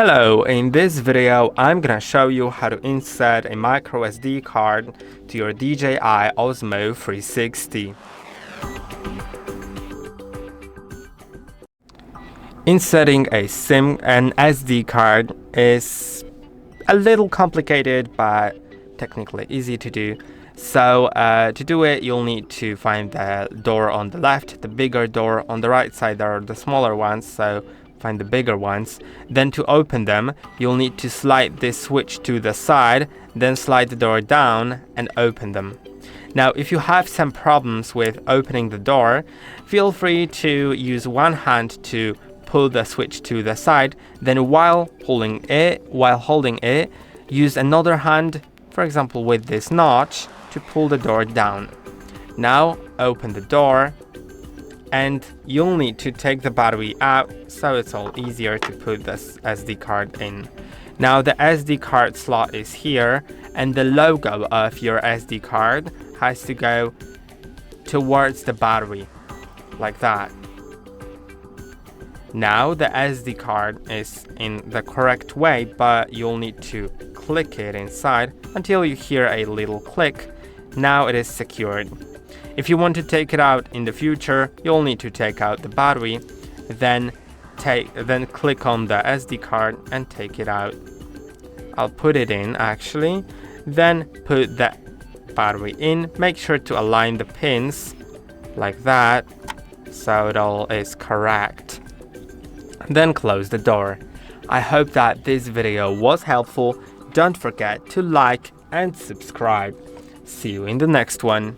Hello, in this video I'm gonna show you how to insert a microSD card to your DJI Osmo 360. Inserting an SD card is a little complicated but technically easy to do. So to do it, you'll need to find the door on the left, the bigger door. On the right side there are the smaller ones, so find the bigger ones. Then to open them, you'll need to slide this switch to the side, then slide the door down and open them. Now, if you have some problems with opening the door, feel free to use one hand to pull the switch to the side, then while holding it, use another hand, for example with this notch, to pull the door down. Now open the door, and you'll need to take the battery out, so it's all easier to put this SD card in. Now the SD card slot is here, and the logo of your SD card has to go towards the battery, like that. Now the SD card is in the correct way, but you'll need to click it inside until you hear a little click. Now it is secured. If you want to take it out in the future, you'll need to take out the battery, then click on the SD card and take it out. I'll put it in actually, then put the battery in. Make sure to align the pins like that so it all is correct. Then close the door. I hope that this video was helpful. Don't forget to like and subscribe. See you in the next one.